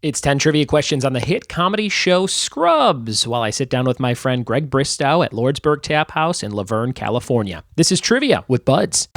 It's 10 trivia questions on the hit comedy show Scrubs while I sit down with my friend Greg Bristow at Lordsburg Tap House in Laverne, California. This is Trivia with Buds.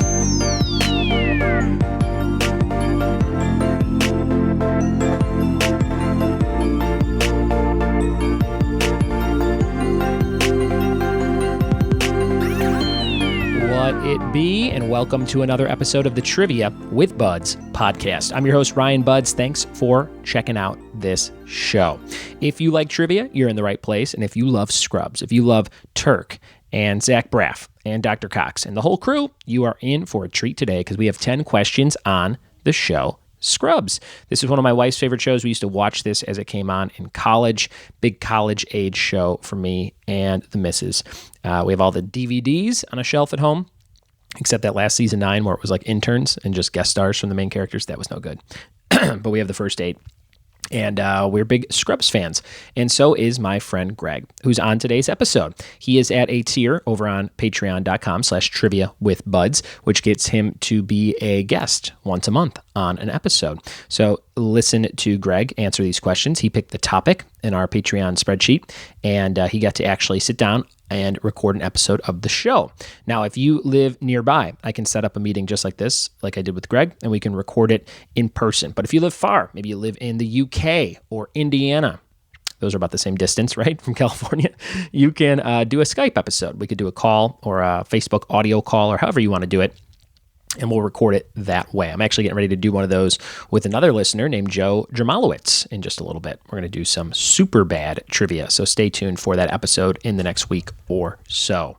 What it be, and welcome to another episode of the Trivia with Buds podcast. I'm your host, Ryan Buds. Thanks for checking out this show. If you like trivia, you're in the right place. And if you love Scrubs, if you love Turk and Zach Braff and Dr. Cox and the whole crew, you are in for a treat today because we have 10 questions on the show Scrubs. This is one of my wife's favorite shows. We used to watch this as it came on in college. Big college age show for me and the missus. We have all the DVDs on a shelf at home, except that last season 9 where it was like interns and just guest stars from the main characters. That was no good. But we have the first 8. And we're big Scrubs fans. And so is my friend Greg, who's on today's episode. He is at a tier over on patreon.com/trivia with buds, which gets him to be a guest once a month on an episode. So listen to Greg answer these questions. He picked the topic in our Patreon spreadsheet, and he got to actually sit down and record an episode of the show. Now, if you live nearby, I can set up a meeting just like this, like I did with Greg, and we can record it in person. But if you live far, maybe you live in the UK or Indiana, those are about the same distance, right, from California, you can do a Skype episode. We could do a call or a Facebook audio call or however you want to do it, and we'll record it that way. I'm actually getting ready to do one of those with another listener named Joe Jamalowitz in just a little bit. We're going to do some super bad trivia, so stay tuned for that episode in the next week or so.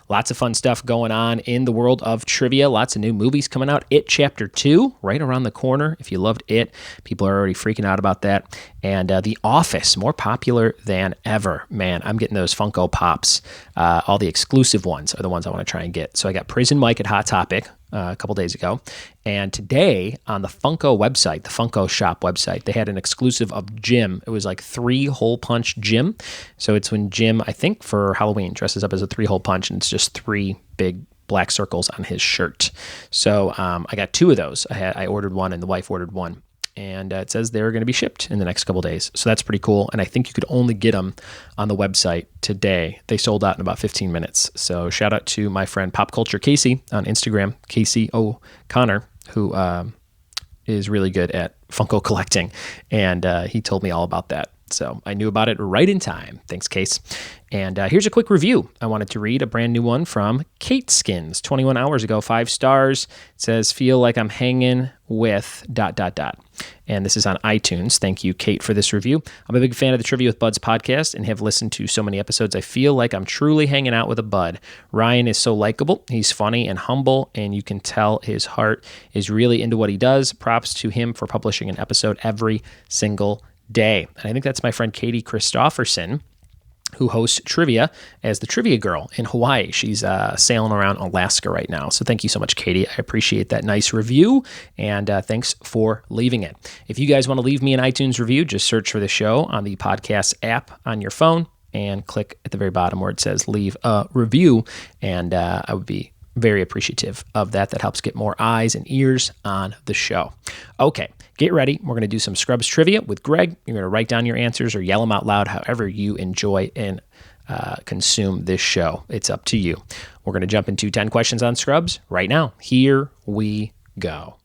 Lots of fun stuff going on in the world of trivia. Lots of new movies coming out. It Chapter 2, right around the corner. If you loved It, people are already freaking out about that. And The Office, more popular than ever. Man, I'm getting those Funko Pops. All the exclusive ones are the ones I want to try and get. So I got Prison Mike at Hot Topic a couple days ago. And today on the Funko website, the Funko Shop website, they had an exclusive of Jim. It was like 3-hole punch Jim. So it's when Jim, I think for Halloween, dresses up as a 3-hole punch, and it's just 3 big black circles on his shirt. So I got 2 of those. I ordered one and the wife ordered one. And it says they're going to be shipped in the next couple days. So that's pretty cool. And I think you could only get them on the website today. They sold out in about 15 minutes. So shout out to my friend Pop Culture Casey on Instagram, Casey O'Connor, who is really good at Funko collecting. And he told me all about that. So I knew about it right in time. Thanks, Case. And here's a quick review. I wanted to read a brand new one from Kate Skins, 21 hours ago, 5 stars. It says, feel like I'm hanging with ... And this is on iTunes. Thank you, Kate, for this review. I'm a big fan of the Trivia with Buds podcast and have listened to so many episodes. I feel like I'm truly hanging out with a bud. Ryan is so likable. He's funny and humble, and you can tell his heart is really into what he does. Props to him for publishing an episode every single day. And I think that's my friend Katie Christofferson, who hosts trivia as the trivia girl in Hawaii. She's sailing around Alaska right now. So thank you so much, Katie. I appreciate that nice review, and thanks for leaving it. If you guys want to leave me an iTunes review, just search for the show on the podcast app on your phone and click at the very bottom where it says leave a review, and I would be very appreciative of that. That helps get more eyes and ears on the show. Okay, get ready. We're going to do some Scrubs trivia with Greg. You're going to write down your answers or yell them out loud, however you enjoy and consume this show. It's up to you. We're going to jump into 10 questions on Scrubs right now. Here we go.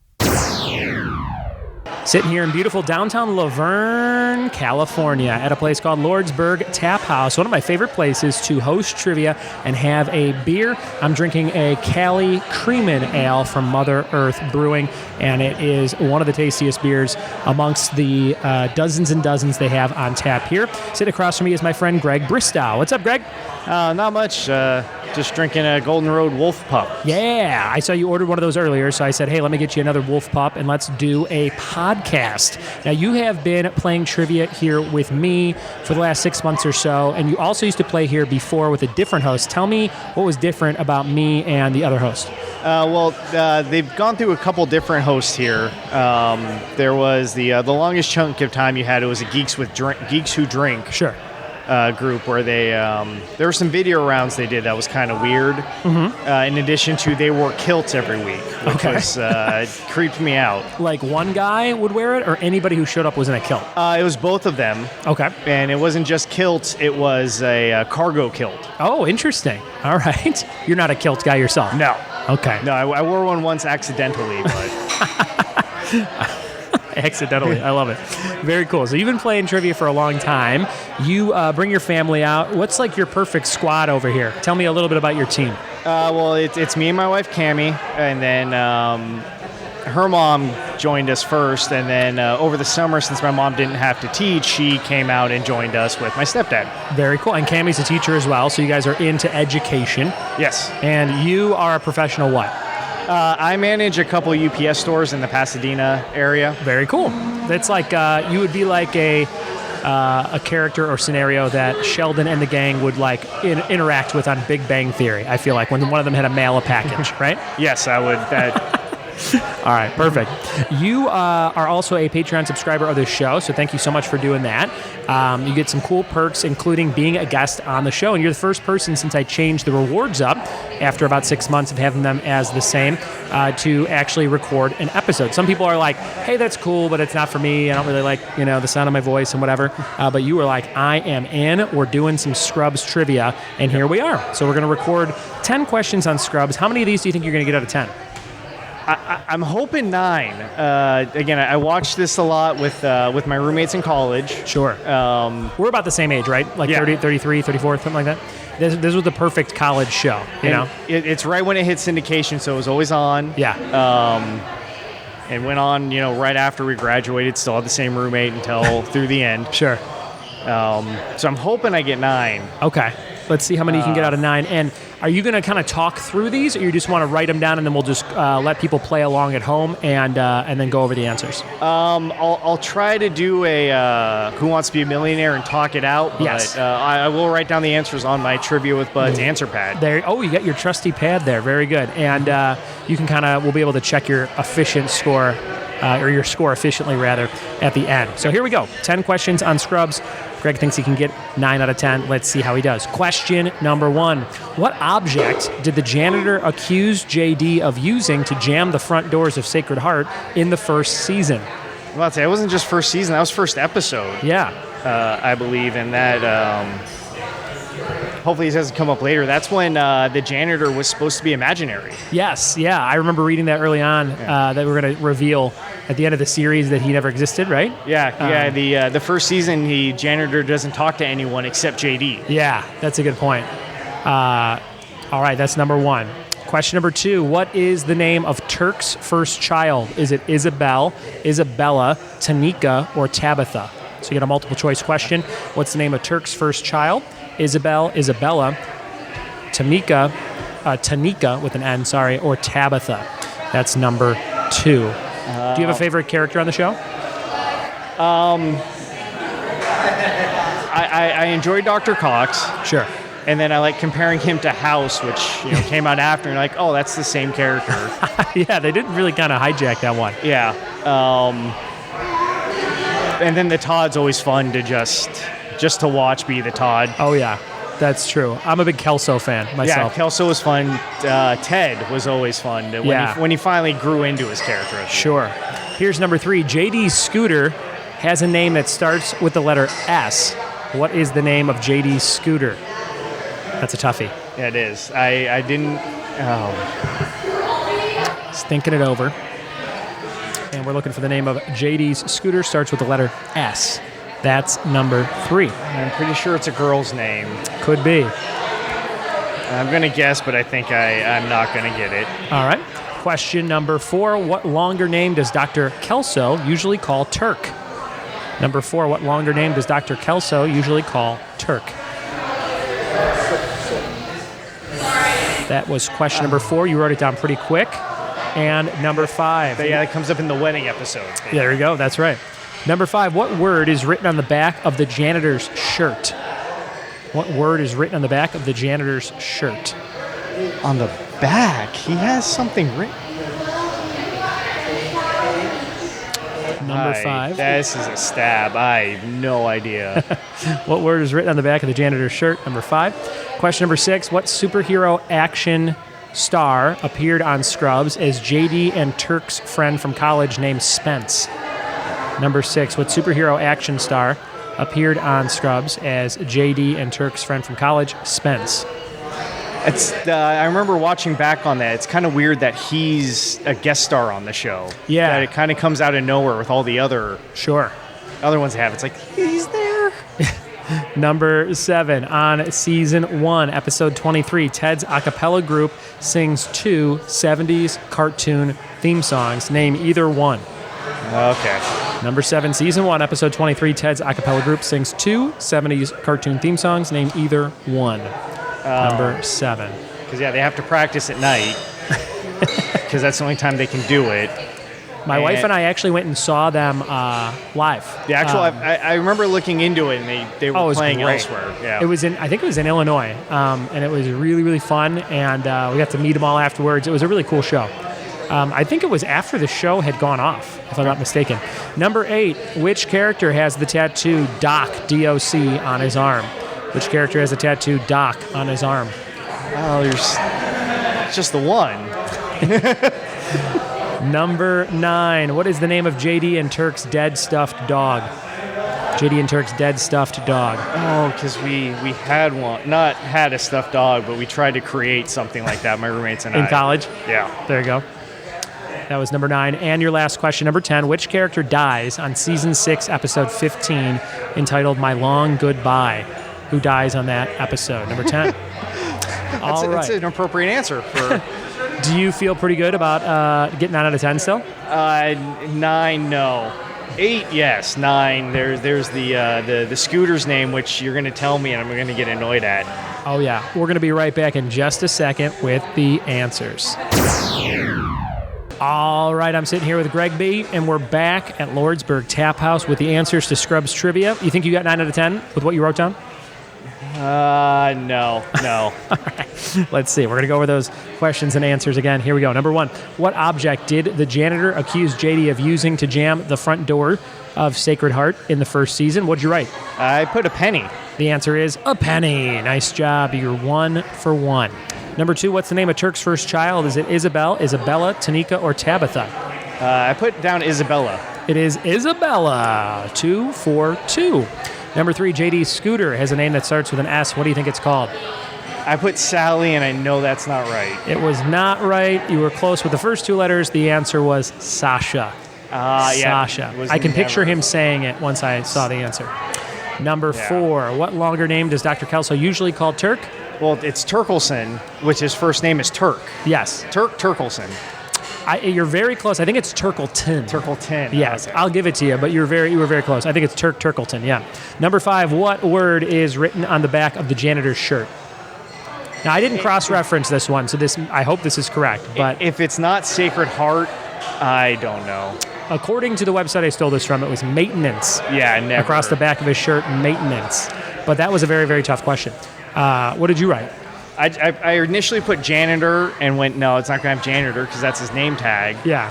Sitting here in beautiful downtown Laverne, California, at a place called Lordsburg Tap House, one of my favorite places to host trivia and have a beer. I'm drinking a Cali Creamin' Ale from Mother Earth Brewing, and it is one of the tastiest beers amongst the dozens and dozens they have on tap here. Sitting across from me is my friend Greg Bristow. What's up, Greg? Not much. Just drinking a Golden Road Wolf Pup. Yeah, I saw you ordered one of those earlier, so I said, hey, let me get you another Wolf Pup, and let's do a podcast. Now, you have been playing trivia here with me for the last 6 months or so, and you also used to play here before with a different host. Tell me what was different about me and the other host. They've gone through a couple different hosts here. There was the longest chunk of time you had. It was a Geeks Who Drink. Sure. group where they there were some video rounds they did that was kind of weird. In addition to they wore kilts every week, which was creeped me out. Like one guy would wear it, or anybody who showed up was in a kilt? It was both of them. Okay. And it wasn't just kilts; it was a cargo kilt. Oh, interesting. All right. You're not a kilt guy yourself? No. Okay. No, I wore one once accidentally, but. Accidentally. I love it. Very cool. So you've been playing trivia for a long time. You bring your family out. What's like your perfect squad over here? Tell me a little bit about your team. Well, it's me and my wife, Cammie, and then her mom joined us first, and then over the summer, since my mom didn't have to teach, she came out and joined us with my stepdad. Very cool. And Cammie's a teacher as well, so you guys are into education. Yes. And you are a professional what? I manage a couple UPS stores in the Pasadena area. Very cool. That's like you would be like a character or scenario that Sheldon and the gang would like interact with on Big Bang Theory. I feel like when one of them had to mail a package, right? Yes, I would. All right, perfect. You are also a Patreon subscriber of this show, so thank you so much for doing that. You get some cool perks, including being a guest on the show, and you're the first person since I changed the rewards up after about 6 months of having them as the same to actually record an episode. Some people are like, hey, that's cool, but it's not for me. I don't really like, the sound of my voice and whatever. But you were like, I am in. We're doing some Scrubs trivia, and here we are. So we're going to record 10 questions on Scrubs. How many of these do you think you're going to get out of 10? I'm hoping 9. Again, I watched this a lot with my roommates in college. Sure. We're about the same age, right? Like 30, 33, 34, something like that? This was the perfect college show, you know? It's right when it hit syndication, so it was always on. Yeah. And went on, right after we graduated, still had the same roommate until through the end. Sure. So I'm hoping I get 9. Okay. Let's see how many you can get out of 9. And are you going to kind of talk through these, or you just want to write them down and then we'll just let people play along at home and then go over the answers? I'll try to do a Who Wants to Be a Millionaire and talk it out. Yes. But I will write down the answers on my Trivia with Buds answer pad. You got your trusty pad there. Very good. And you can we'll be able to check your efficient score, or your score efficiently, rather, at the end. So here we go. 10 questions on Scrubs. Greg thinks he can get 9 out of 10. Let's see how he does. Question number 1. What object did the janitor accuse JD of using to jam the front doors of Sacred Heart in the first season? Well, I'd say it wasn't just first season. That was first episode. Yeah. I believe. And that hopefully it doesn't come up later. That's when the janitor was supposed to be imaginary. Yes. Yeah. I remember reading that early on that we're going to reveal at the end of the series that he never existed, right? Yeah. The first season, the janitor doesn't talk to anyone except JD. Yeah, that's a good point. All right, that's number 1. Question number 2. What is the name of Turk's first child? Is it Isabel, Isabella, Tanika, or Tabitha? So you get a multiple choice question. What's the name of Turk's first child? Isabel, Isabella, Tanika with an N, or Tabitha. That's number 2. Do you have a favorite character on the show? I enjoyed Dr. Cox. Sure. And then I like comparing him to House, which came out after, and like, oh, that's the same character. Yeah, they didn't really kind of hijack that one. Yeah. And then the Todd's always fun to just to watch be the Todd. Oh, yeah. That's true. I'm a big Kelso fan myself. Yeah, Kelso was fun. Ted was always fun when he finally grew into his character. Sure. Here's number 3. JD's scooter has a name that starts with the letter S. What is the name of JD's scooter? That's a toughie. Yeah, it is. I didn't... Just thinking it over. And we're looking for the name of JD's scooter. Starts with the letter S. That's number 3. I'm pretty sure it's a girl's name. Could be. I'm going to guess, but I think I'm not going to get it. All right. Question number 4. What longer name does Dr. Kelso usually call Turk? Number 4. What longer name does Dr. Kelso usually call Turk? That was question number 4. You wrote it down pretty quick. And number 5. But yeah, it comes up in the wedding episode. There we go. That's right. Number 5, what word is written on the back of the janitor's shirt? What word is written on the back of the janitor's shirt? On the back? He has something written. Number 5. This is a stab. I have no idea. What word is written on the back of the janitor's shirt? Number 5. Question number 6. What superhero action star appeared on Scrubs as JD and Turk's friend from college named Spence? Number 6. What superhero action star appeared on Scrubs as JD and Turk's friend from college, Spence? I remember watching back on that. It's kind of weird that he's a guest star on the show. Yeah. That it kind of comes out of nowhere with all the other ones they have. It's like, he's there. Number 7. On season 1, episode 23, Ted's a cappella group sings 2 70s cartoon theme songs. Name either one. Okay. Number 7, season 1, episode 23, Ted's a cappella group sings 2 70s cartoon theme songs. Name either one. Number 7. Because, they have to practice at night. Because that's the only time they can do it. My wife and I actually went and saw them live. The actual, I remember looking into it, and they were playing elsewhere. Yeah. I think it was in Illinois, and it was really, really fun, and we got to meet them all afterwards. It was a really cool show. I think it was after the show had gone off, if I'm not mistaken. Number 8, which character has the tattoo Doc, D-O-C, on his arm? Which character has the tattoo Doc on his arm? Oh, there's just the one. Number 9, what is the name of JD and Turk's dead stuffed dog? JD and Turk's dead stuffed dog. Oh, because we had one. Not had a stuffed dog, but we tried to create something like that, my roommates and I. In college? Yeah. There you go. That was number 9. And your last question, number 10. Which character dies on season 6, episode 15, entitled My Long Goodbye? Who dies on that episode? Number 10. That's an appropriate answer for... Do you feel pretty good about getting 9 out of 10 still? 9, no. 8, yes. 9, there's the scooter's name, which you're going to tell me and I'm going to get annoyed at. Oh, yeah. We're going to be right back in just a second with the answers. All right, I'm sitting here with Greg B., and we're back at Lordsburg Tap House with the answers to Scrubs trivia. You think you got 9 out of 10 with what you wrote down? No. All right. Let's see. We're going to go over those questions and answers again. Here we go. Number 1. What object did the janitor accuse JD of using to jam the front door of Sacred Heart in the first season? What'd you write? I put a penny. The answer is a penny. Nice job. You're 1 for 1. Number 2. What's the name of Turk's first child? Is it Isabel, Isabella, Tanika, or Tabitha? I put down Isabella. It is Isabella. 2 for 2. Number 3, JD's scooter has a name that starts with an S. What do you think it's called? I put Sally, and I know that's not right. It was not right. You were close with the first 2 letters. The answer was Sasha. Sasha. I can picture him saying it once I saw the answer. Number 4, what longer name does Dr. Kelso usually call Turk? Well, it's Turkelson, which his first name is Turk. Yes. Turkelson. You're very close. I think it's Turkleton. Turkleton. Yes, okay. I'll give it to you, but you were very close. I think it's Turkleton, yeah. Number 5, what word is written on the back of the janitor's shirt? Now, I didn't cross-reference this one, so I hope this is correct. But if it's not Sacred Heart, I don't know. According to the website I stole this from, it was maintenance. Yeah, never. Across the back of his shirt, maintenance. But that was a very tough question. What did you write? I initially put janitor and went, no, it's not going to have janitor because that's his name tag. Yeah.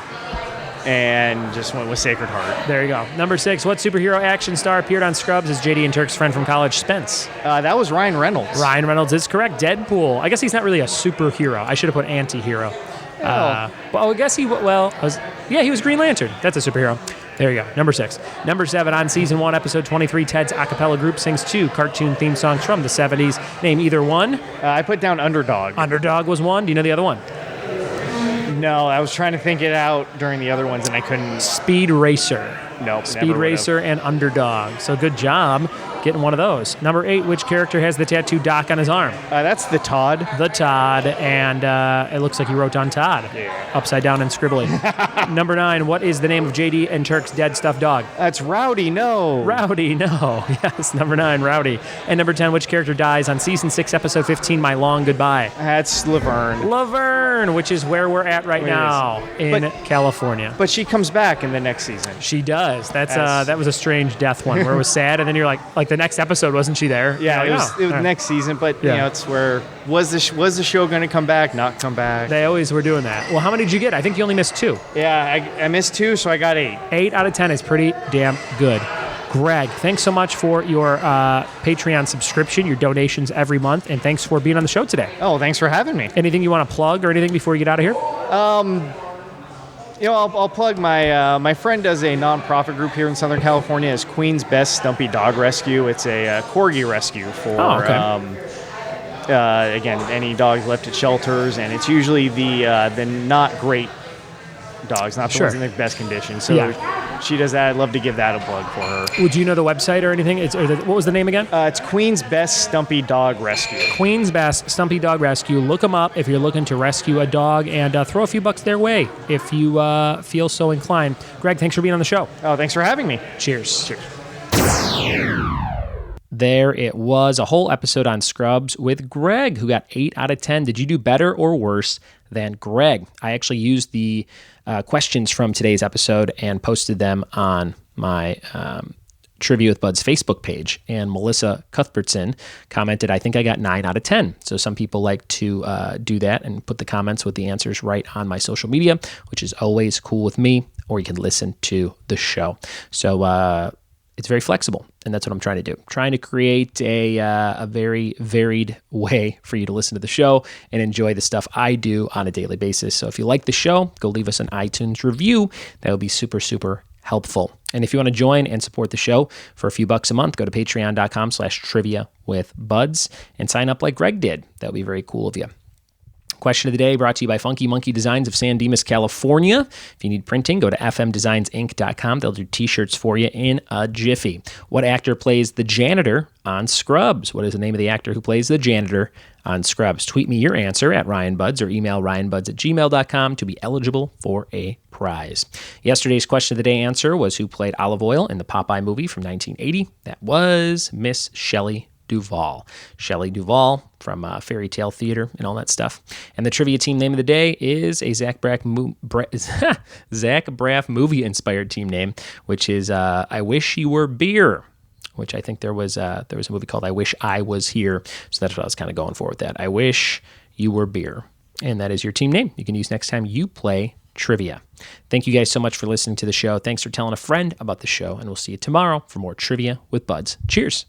And just went with Sacred Heart. There you go. Number 6, what superhero action star appeared on Scrubs as JD and Turk's friend from college, Spence? That was Ryan Reynolds. Ryan Reynolds is correct. Deadpool. I guess he's not really a superhero. I should have put anti-hero. I guess he was Green Lantern. That's a superhero. There you go. Number 6. Number 7, on season 1, episode 23, Ted's a cappella group sings 2 cartoon theme songs from the 70s. Name either one. I put down Underdog. Underdog was one. Do you know the other one? No, I was trying to think it out during the other ones, and I couldn't. Speed Racer. Nope. Speed Racer and Underdog. So good job getting one of those. Number 8, which character has the tattoo Doc on his arm? That's the Todd. The Todd, and it looks like he wrote down Todd. Yeah. Upside down and scribbly. Number 9, what is the name of JD and Turk's dead stuffed dog? That's Rowdy, no. Rowdy, no. Yes, number 9, Rowdy. And number 10, which character dies on season 6, episode 15, My Long Goodbye? That's Laverne. Laverne, which is where we're at right now in California. But she comes back in the next season. She does. That was a strange death one where it was sad, and then you're like the next episode, wasn't she there? Yeah, You're it like, was oh, next season, but Yeah. it's where was the show going to come back? Not come back? They always were doing that. Well, how many did you get? I think you only missed 2. Yeah, I missed 2, so I got 8. 8 out of 10 is pretty damn good. Greg, thanks so much for your Patreon subscription, your donations every month, and thanks for being on the show today. Oh, thanks for having me. Anything you want to plug or anything before you get out of here? I'll plug my friend does a nonprofit group here in Southern California. It's Queen's Best Stumpy Dog Rescue. It's a corgi rescue for again, any dogs left at shelters, and it's usually the not great dogs, not the ones in the best condition. So she does that. I'd love to give that a plug for her. Would you know the website or anything? What was the name again? It's Queen's Best Stumpy Dog Rescue. Queen's Best Stumpy Dog Rescue. Look them up if you're looking to rescue a dog, and throw a few bucks their way if you feel so inclined. Greg, thanks for being on the show. Oh, thanks for having me. Cheers. Cheers. There it was, a whole episode on Scrubs with Greg, who got 8 out of 10. Did you do better or worse than Greg? I actually used the questions from today's episode and posted them on my Trivia with Buds Facebook page. And Melissa Cuthbertson commented, I think I got 9 out of 10. So some people like to do that and put the comments with the answers right on my social media, which is always cool with me, or you can listen to the show. So it's very flexible, and that's what I'm trying to do. Trying to create a very varied way for you to listen to the show and enjoy the stuff I do on a daily basis. So if you like the show, go leave us an iTunes review. That would be super, super helpful. And if you want to join and support the show for a few bucks a month, go to patreon.com/triviawithbuds and sign up like Greg did. That would be very cool of you. Question of the day brought to you by Funky Monkey Designs of San Dimas, California. If you need printing, go to fmdesignsinc.com. They'll do t-shirts for you in a jiffy. What actor plays the janitor on Scrubs? What is the name of the actor who plays the janitor on Scrubs? Tweet me your answer at RyanBuds or email ryanbuds@gmail.com to be eligible for a prize. Yesterday's question of the day answer was who played Olive Oyl in the Popeye movie from 1980. That was Miss Shelley Duvall. Shelley Duvall from Fairy Tale Theater and all that stuff. And the trivia team name of the day is a Zach Braff movie-inspired team name, which is I Wish You Were Beer, which I think there was a movie called I Wish I Was Here. So that's what I was kind of going for with that. I Wish You Were Beer. And that is your team name you can use next time you play trivia. Thank you guys so much for listening to the show. Thanks for telling a friend about the show, and we'll see you tomorrow for more Trivia with Buds. Cheers.